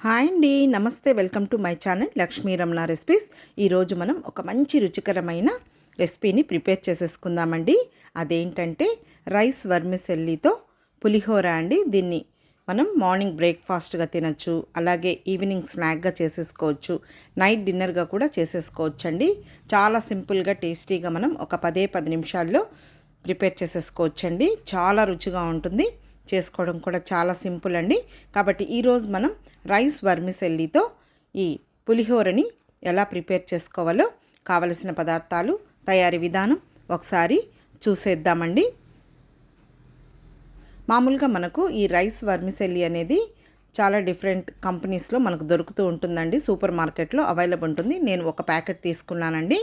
Hi అండి, నమస్తే. Welcome to my channel Lakshmi Ramana recipes. ఈరోజు మనం ఒక మంచి రుచికరమైన రెసిపీని ప్రిపేర్ చేసేసుకుందామండి. అదేంటంటే రైస్ వర్మిసెల్లీతో పులిహోర అండి. దీన్ని మనం మార్నింగ్ బ్రేక్ఫాస్ట్గా తినచ్చు, అలాగే ఈవినింగ్ స్నాక్గా చేసేసుకోవచ్చు, నైట్ డిన్నర్గా కూడా చేసేసుకోవచ్చు అండి. చాలా సింపుల్గా టేస్టీగా మనం ఒక 10 నిమిషాల్లో ప్రిపేర్ చేసేసుకోవచ్చండి. చాలా రుచిగా ఉంటుంది, చేసుకోవడం కూడా చాలా సింపుల్ అండి. కాబట్టి ఈరోజు మనం రైస్ వర్మిసెల్లీతో ఈ పులిహోరని ఎలా ప్రిపేర్ చేసుకోవాలో కావలసిన పదార్థాలు, తయారీ విధానం ఒకసారి చూసేద్దామండి. మామూలుగా మనకు ఈ రైస్ వర్మిసెల్లీ అనేది చాలా డిఫరెంట్ కంపెనీస్లో మనకు దొరుకుతూ ఉంటుందండి. సూపర్ మార్కెట్లో అవైలబుల్ ఉంటుంది. నేను ఒక ప్యాకెట్ తీసుకున్నానండి.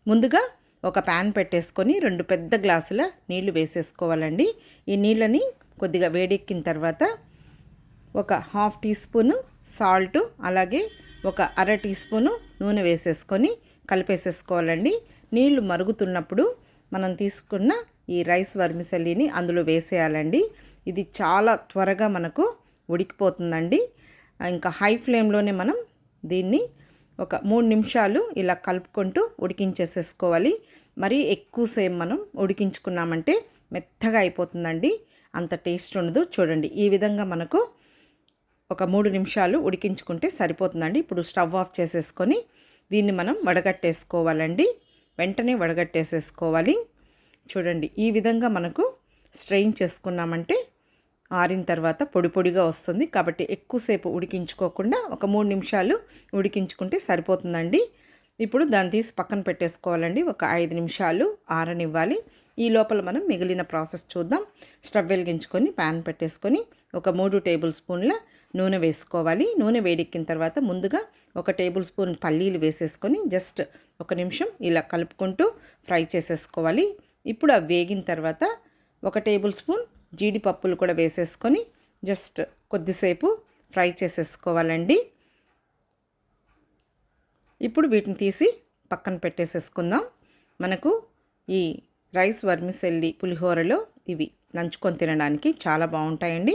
ముందుగా ఒక ప్యాన్ పెట్టేసుకొని 2 పెద్ద గ్లాసుల నీళ్లు వేసేసుకోవాలండి. ఈ నీళ్ళని కొద్దిగా వేడెక్కిన తర్వాత ఒక 1/2 టీ స్పూను సాల్ట్, అలాగే ఒక 1/2 టీ స్పూను నూనె వేసేసుకొని కలిపేసేసుకోవాలండి. నీళ్లు మరుగుతున్నప్పుడు మనం తీసుకున్న ఈ రైస్ వర్మిసెల్లీని అందులో వేసేయాలండి. ఇది చాలా త్వరగా మనకు ఉడికిపోతుందండి. ఇంకా హై ఫ్లేమ్లోనే మనం దీన్ని ఒక 3 నిమిషాలు ఇలా కలుపుకుంటూ ఉడికించేసేసుకోవాలి. మరీ ఎక్కువసేపు మనం ఉడికించుకున్నామంటే మెత్తగా అయిపోతుందండి, అంత టేస్ట్ ఉండదు. చూడండి, ఈ విధంగా మనకు ఒక 3 నిమిషాలు ఉడికించుకుంటే సరిపోతుందండి. ఇప్పుడు స్టవ్ ఆఫ్ చేసేసుకొని దీన్ని మనం వడగట్టేసుకోవాలండి. వెంటనే వడగట్టేసేసుకోవాలి. చూడండి, ఈ విధంగా మనకు స్ట్రెయిన్ చేసుకున్నామంటే ఆరిన తర్వాత పొడి పొడిగా వస్తుంది. కాబట్టి ఎక్కువసేపు ఉడికించుకోకుండా ఒక 3 నిమిషాలు ఉడికించుకుంటే సరిపోతుందండి. ఇప్పుడు దాన్ని తీసి పక్కన పెట్టేసుకోవాలండి. ఒక 5 నిమిషాలు ఆరనివ్వాలి. ఈ లోపల మనం మిగిలిన ప్రాసెస్ చూద్దాం. స్టవ్ వెలిగించుకొని ప్యాన్ పెట్టేసుకొని ఒక 3 టేబుల్ స్పూన్ల నూనె వేసుకోవాలి. నూనె వేడెక్కిన తర్వాత ముందుగా 1 టేబుల్ స్పూన్ పల్లీలు వేసేసుకొని జస్ట్ 1 నిమిషం ఇలా కలుపుకుంటూ ఫ్రై చేసేసుకోవాలి. ఇప్పుడు అవి వేగిన తర్వాత 1 టేబుల్ స్పూన్ జీడిపప్పులు కూడా వేసేసుకొని జస్ట్ కొద్దిసేపు ఫ్రై చేసేసుకోవాలండి. ఇప్పుడు వీటిని తీసి పక్కన పెట్టేసేసుకుందాం. మనకు ఈ రైస్ వర్మిసెల్లీ పులిహోరలో ఇవి నంచుకొని తినడానికి చాలా బాగుంటాయండి.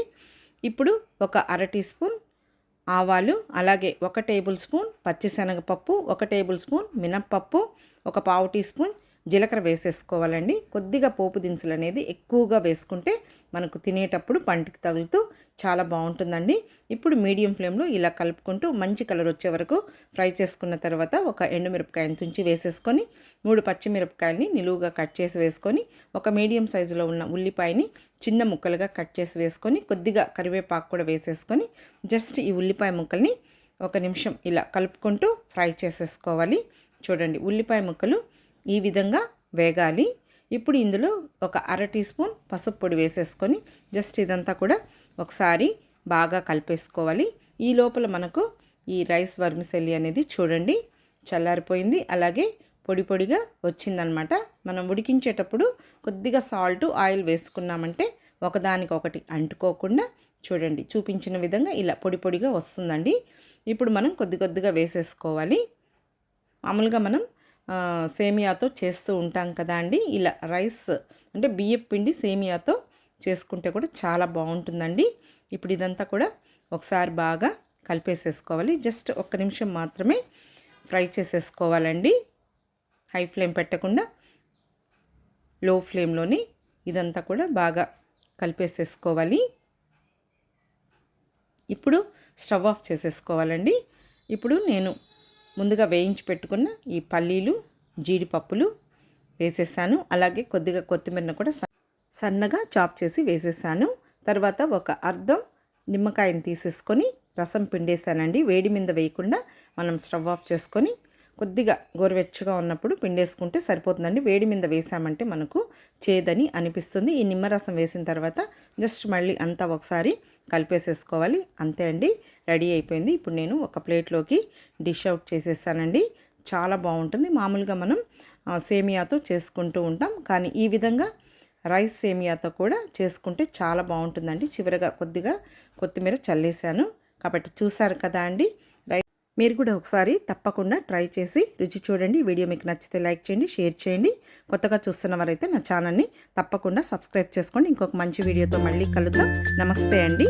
ఇప్పుడు ఒక 1/2 టీ స్పూన్ ఆవాలు, అలాగే 1 టేబుల్ స్పూన్ పచ్చిశనగపప్పు, 1 టేబుల్ స్పూన్ మినప్పప్పు, ఒక 1/2 టీ స్పూన్ జీలకర్ర వేసేసుకోవాలండి. కొద్దిగా పోపు దినుసులు అనేది ఎక్కువగా వేసుకుంటే మనకు తినేటప్పుడు పంటికి తగులుతూ చాలా బాగుంటుందండి. ఇప్పుడు మీడియం ఫ్లేమ్లో ఇలా కలుపుకుంటూ మంచి కలర్ వచ్చే వరకు ఫ్రై చేసుకున్న తర్వాత ఒక ఎండుమిరపకాయను తుంచి వేసేసుకొని 3 పచ్చిమిరపకాయలని నిలువుగా కట్ చేసి వేసుకొని ఒక మీడియం సైజులో ఉన్న ఉల్లిపాయని చిన్న ముక్కలుగా కట్ చేసి వేసుకొని కొద్దిగా కరివేపాకు కూడా వేసేసుకొని జస్ట్ ఈ ఉల్లిపాయ ముక్కల్ని 1 నిమిషం ఇలా కలుపుకుంటూ ఫ్రై చేసేసుకోవాలి. చూడండి, ఉల్లిపాయ ముక్కలు ఈ విధంగా వేగాలి. ఇప్పుడు ఇందులో ఒక 1/2 టీ స్పూన్ పసుపు పొడి వేసేసుకొని జస్ట్ ఇదంతా కూడా ఒకసారి బాగా కలిపేసుకోవాలి. ఈ లోపల మనకు ఈ రైస్ వర్మిసెల్లీ అనేది చూడండి చల్లారిపోయింది, అలాగే పొడి పొడిగా వచ్చిందనమాట. మనం ఉడికించేటప్పుడు కొద్దిగా సాల్ట్, ఆయిల్ వేసుకున్నామంటే ఒకదానికొకటి అంటుకోకుండా చూడండి చూపించిన విధంగా ఇలా పొడి పొడిగా వస్తుందండి. ఇప్పుడు మనం కొద్దిగా వేసేసుకోవాలి. మామూలుగా మనం సేమియాతో చేస్తూ ఉంటాం కదా అండి. ఇలా రైస్ అంటే బియ్యపు పిండి సేమియాతో చేసుకుంటే కూడా చాలా బాగుంటుందండి. ఇప్పుడు ఇదంతా కూడా ఒకసారి బాగా కలిపేసేసుకోవాలి. జస్ట్ 1 నిమిషం మాత్రమే ఫ్రై చేసేసుకోవాలండి. హై ఫ్లేమ్ పెట్టకుండా లో ఫ్లేమ్లోని ఇదంతా కూడా బాగా కలిపేసేసుకోవాలి. ఇప్పుడు స్టవ్ ఆఫ్ చేసేసుకోవాలండి. ఇప్పుడు నేను ముందుగా వేయించి పెట్టుకున్న ఈ పల్లీలు, జీడిపప్పులు వేసేసాను. అలాగే కొద్దిగా కొత్తిమీరను కూడా సన్నగా చాప్ చేసి వేసేసాను. తర్వాత ఒక అర్ధం నిమ్మకాయని తీసేసుకొని రసం పిండేసానండి. వేడి మీద వేయకుండా మనం స్టవ్ ఆఫ్ చేసుకొని కొద్దిగా గోరువెచ్చగా ఉన్నప్పుడు పిండేసుకుంటే సరిపోతుందండి. వేడి మీద వేసామంటే మనకు చేదని అనిపిస్తుంది. ఈ నిమ్మరసం వేసిన తర్వాత జస్ట్ మళ్ళీ అంతా ఒకసారి కలిపేసేసుకోవాలి. అంతే అండి, రెడీ అయిపోయింది. ఇప్పుడు నేను ఒక ప్లేట్లోకి డిష్ అవుట్ చేసేసానండి. చాలా బాగుంటుంది. మామూలుగా మనం సేమియాతో చేసుకుంటూ ఉంటాం, కానీ ఈ విధంగా రైస్ సేమియాతో కూడా చేసుకుంటే చాలా బాగుంటుందండి. చివరగా కొద్దిగా కొత్తిమీర చల్లేసాను. కాబట్టి చూసారు కదా అండి, మీరు కూడా ఒకసారి తప్పకుండా ట్రై చేసి రుచి చూడండి. వీడియో మీకు నచ్చితే లైక్ చేయండి, షేర్ చేయండి. కొత్తగా చూస్తున్న వారైతే నా ఛానల్ని తప్పకుండా సబ్స్క్రైబ్ చేసుకోండి. ఇంకొక మంచి వీడియోతో మళ్ళీ కలుద్దాం. నమస్తే అండి.